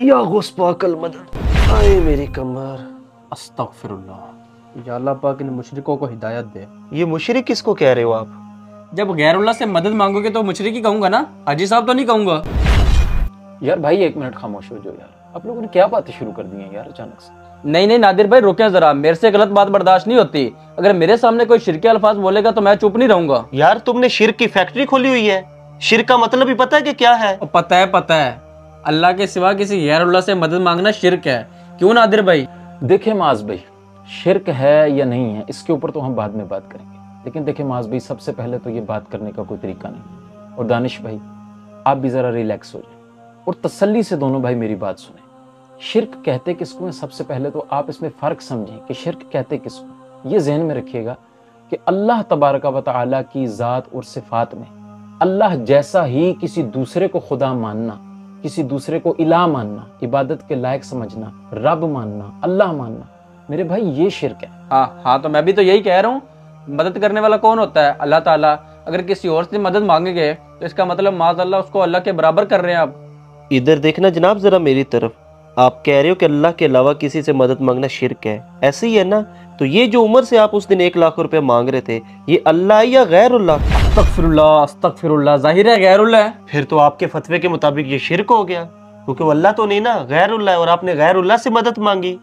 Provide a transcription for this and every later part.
या गुस पाकल मदद, आए मेरी कमर। अस्तगफिरुल्लाह। या अल्लाह पाक इन मुशरिकों को हिदायत दे। ये मुशरिक किसको कह रहे हो आप? जब गैरुल्लाह से मदद मांगोगे तो मुशरिक ही कहूंगा ना, हाजी साहब तो नहीं कहूंगा। यार भाई 1 मिनट खामोश हो जाओ यार, आप लोगों ने क्या बातें शुरू कर दी हैं यार अचानक से। नहीं नहीं नादिर भाई रुके जरा, मेरे से गलत बात बर्दाश्त नहीं होती। अगर मेरे सामने कोई शिरके अल्फाज बोलेगा तो मैं चुप नहीं रहूंगा। यार तुमने शिरक की फैक्ट्री खोली हुई है, शिरक का मतलब भी पता है कि क्या है? पता है पता है, अल्लाह के सिवा किसी गैरुल्लाह से मदद मांगना शिरक है। क्यों नादिर भाई? देखिए माज भाई, शिरक है या नहीं है इसके ऊपर तो हम बाद में बात करेंगे, लेकिन देखिए माज भाई सबसे पहले तो ये बात करने का कोई तरीका नहीं। और दानिश भाई आप भी जरा रिलैक्स हो जाए और तसल्ली से दोनों भाई मेरी बात सुने। शिरक कहते किसको है, सबसे पहले तो आप इसमें फ़र्क समझें कि शिरक कहते किसको। ये जहन में रखिएगा कि अल्लाह तबारक व तआला की ज़ात और सिफ़ात में अल्लाह जैसा ही किसी दूसरे को खुदा मानना, किसी दूसरे को इलाह मानना, इबादत के लायक समझना, रब मानना, अल्लाह मानना, मेरे भाई ये शिरक है। हाँ तो मैं भी तो यही कह रहा हूँ। मदद करने वाला कौन होता है? अल्लाह ताला। अगर किसी और से मदद मांगेंगे तो इसका मतलब माज़अल्लाह उसको अल्लाह के बराबर कर रहे हैं आप। इधर देखना जनाब जरा मेरी तरफ, आप कह रहे हो कि अल्लाह के अलावा किसी से मदद मांगना शिरक है, ऐसे ही है ना? तो ये जो उमर से आप उस दिन 1 लाख रुपए मांग रहे थे, ये अल्लाह या गैरुल्लाह? अस्तगफिरुल्लाह अस्तगफिरुल्लाह, जाहिर है गैरुल्लाह है। फिर तो आपके फतवे के मुताबिक ये शिरक हो गया, क्योंकि वो अल्लाह तो नहीं ना, गैरुल्लाह है, और आपने गैरुल्लाह से मदद मांगी।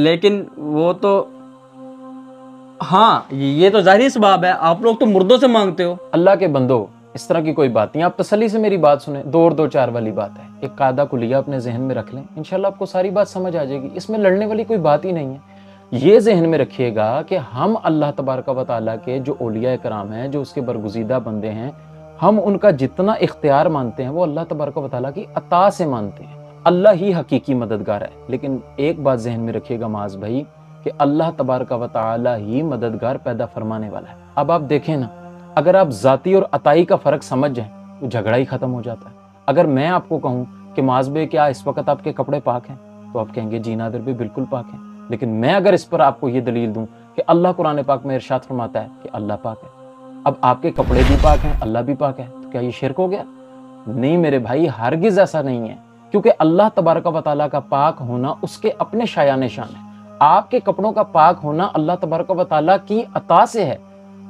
लेकिन वो तो हाँ ये तो जाहिर सबाब है, आप लोग तो मुर्दों से मांगते हो। अल्लाह के बंदो इस तरह की कोई बात नहीं, आप तसल्ली से मेरी बात सुने। 2 और 2 4 वाली बात है, एक कायदा कुलिया अपने जहन में रख लें, इंशाल्लाह आपको सारी बात समझ आ जाएगी। इसमें लड़ने वाली कोई बात ही नहीं है। ये जहन में रखिएगा कि हम अल्लाह तबारक व तआला के जो औलिया कराम हैं, जो उसके बरगुज़ीदा बंदे हैं, हम उनका जितना इख्तियार मानते हैं वो अल्लाह तबारक व तआला की अता से मानते हैं। अल्लाह ही हकीकी मददगार है। लेकिन एक बात जहन में रखिएगा माज भाई कि अल्लाह तबारक व तआला ही मददगार पैदा फरमाने वाला है। अब आप देखें ना, अगर आप जाती और अताई का फ़र्क समझ जाएं तो झगड़ा ही ख़त्म हो जाता है। अगर मैं आपको कहूँ कि माज भाई क्या इस वक्त आपके कपड़े पाक हैं, तो आप कहेंगे जी नादिर भाई बिल्कुल पाक हैं। लेकिन मैं अगर इस पर आपको ये दलील दूं कि अल्लाह कुरान पाक में इरशाद फरमाता है कि अल्लाह पाक है, अब आपके कपड़े भी पाक हैं, अल्लाह भी पाक है, तो क्या ये शिरक हो गया? नहीं मेरे भाई, हरगिज़ ऐसा नहीं है, क्योंकि अल्लाह तबारक व तआला का पाक होना उसके अपने शायान शान है। आपके कपड़ों का पाक होना अल्लाह तबारक व तआला की अता से है।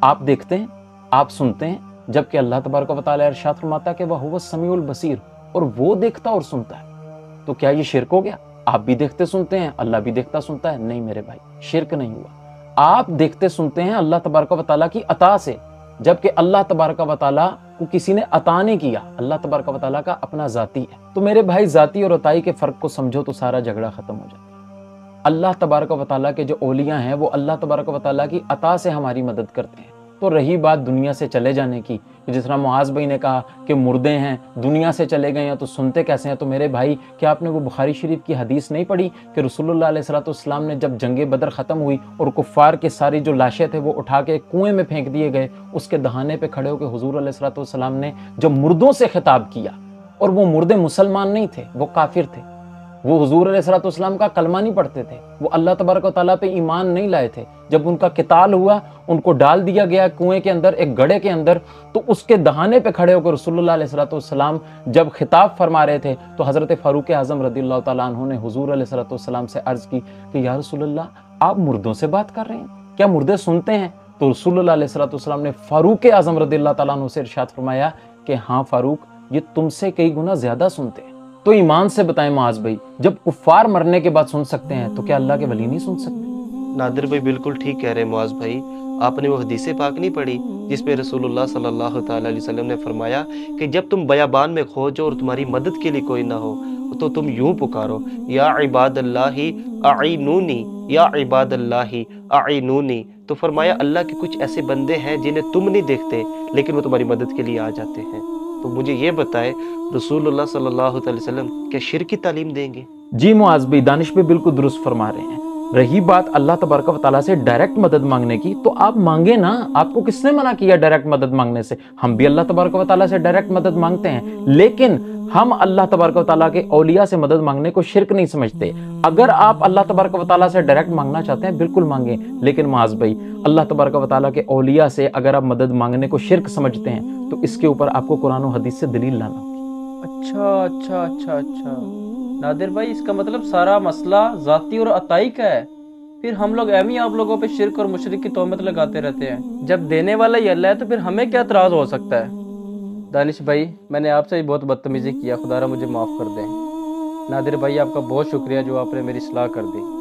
आप देखते हैं, आप सुनते हैं, जबकि अल्लाह तबारक व तआला इरशाद फरमाता है कि वह हुवस समीउल बसीर, और वो देखता और सुनता है। तो क्या ये शिरक हो गया? आप भी देखते सुनते हैं, अल्लाह भी देखता सुनता है। नहीं मेरे भाई, शिरक नहीं हुआ। आप देखते सुनते हैं अल्लाह तबारक व तआला की अता से, जबकि अल्लाह तबारक व तआला को किसी ने अता नहीं किया। अल्लाह तबारक व तआला का अपना जाती है। तो मेरे भाई जाती और अताई के फ़र्क को समझो तो सारा झगड़ा ख़त्म हो जाता है। अल्लाह तबारक व तआला के जो औलिया हैं वो अल्लाह तबारक व तआला की अता से हमारी मदद करते हैं। तो रही बात दुनिया से चले जाने की, जिस तरह मुआज़ भाई ने कहा कि मुर्दे हैं, दुनिया से चले गए हैं तो सुनते कैसे हैं? तो मेरे भाई क्या आपने वो बुखारी शरीफ की हदीस नहीं पढ़ी कि रसूलुल्लाह अलैहिस्सलाम ने जब जंग बदर ख़त्म हुई और कुफ़ार के सारी जो लाशें थे वो उठा के कुएँ में फेंक दिए गए, उसके दहाने पे खड़े होकर हुज़ूर अलैहिस्सलाम ने जब मुर्दों से खिताब किया, और वो मुर्दे मुसलमान नहीं थे, वो काफिर थे, वो हुजूर अलैहिस्सलाम का कलमा नहीं पढ़ते थे, वो अल्लाह तबारक व तआला पे ईमान नहीं लाए थे। जब उनका किताल हुआ, उनको डाल दिया गया कुएं के अंदर, एक गड्ढे के अंदर, तो उसके दहाने पे खड़े होकर रसूलुल्लाह अलैहिस्सलाम जब खिताब फरमा रहे थे तो हज़रत फ़ारूक आज़म रज़ियल्लाहु तआला अन्हु ने हुजूर अलैहिस्सलाम से अर्ज़ की कि या रसूलल्लाह आप मुर्दों से बात कर रहे हैं, क्या मुर्दे सुनते हैं? तो रसूलुल्लाह अलैहिस्सलाम ने फ़ारूक आज़म रज़ियल्लाहु तआला अन्हु से इरशाद फरमाया कि हाँ फ़ारूक, ये तुमसे कई गुना ज़्यादा सुनते हैं। तो ईमान से बताएं मुआज़ भाई, जब कुफ़ार मरने के बाद सुन सकते हैं तो क्या अल्लाह के वली नहीं सुन सकते? नादिर भाई बिल्कुल ठीक कह रहे हैं मुआज़ भाई। आपने वो हदीस पाक नहीं पढ़ी जिसमें रसूलुल्लाह सल्लल्लाहु तआला अलैहि वसल्लम ने फरमाया कि जब तुम बयाबान में खोजो और तुम्हारी मदद के लिए कोई ना हो तो तुम यूं पुकारो, या इबादल्लाहि अईनूनी, या इबादल्लाहि अईनूनी। तो फरमाया अल्लाह के कुछ ऐसे बंदे हैं जिन्हें तुम नहीं देखते लेकिन वो तुम्हारी मदद के लिए आ जाते हैं। तो मुझे ये बताए रसूलुल्लाह सल्लल्लाहु अलैहि वसल्लम क्या शिरक की तालीम देंगे? जी मुआज़ भाई, दानिश पे बिल्कुल दुरुस्त फरमा रहे हैं। रही बात अल्लाह तबारक व तआला से डायरेक्ट मदद मांगने की, तो आप मांगे ना, आपको किसने मना किया डायरेक्ट मदद मांगने से? हम भी अल्लाह तबारक व तआला से डायरेक्ट मदद मांगते हैं, लेकिन हम अल्लाह तबारक व तआला के औलिया से मदद मांगने को शिरक नहीं समझते। अगर आप अल्लाह तबारक व तआला से डायरेक्ट मांगना चाहते हैं बिल्कुल मांगे, लेकिन मुआज़ भाई अल्लाह तबारक व तआला के औलिया से अगर आप मदद मांगने को शिरक समझते हैं तो इसके ऊपर आपको कुरान और हदीस से दलील लाना होगी। अच्छा अच्छा अच्छा अच्छा, नादिर भाई, इसका मतलब सारा मसला ज़ाती और अताई का है। फिर हम लोग एवं ही आप लोगों पे शिर्क और मुशरिक की तोहमत लगाते रहते हैं। जब देने वाला ही अल्लाह है तो फिर हमें क्या एतराज़ हो सकता है। दानिश भाई, मैंने आपसे ही बहुत बदतमीज़ी किया, खुदारा मुझे माफ़ कर दें। नादिर भाई, आपका बहुत शुक्रिया जो आपने मेरी सलाह कर दी।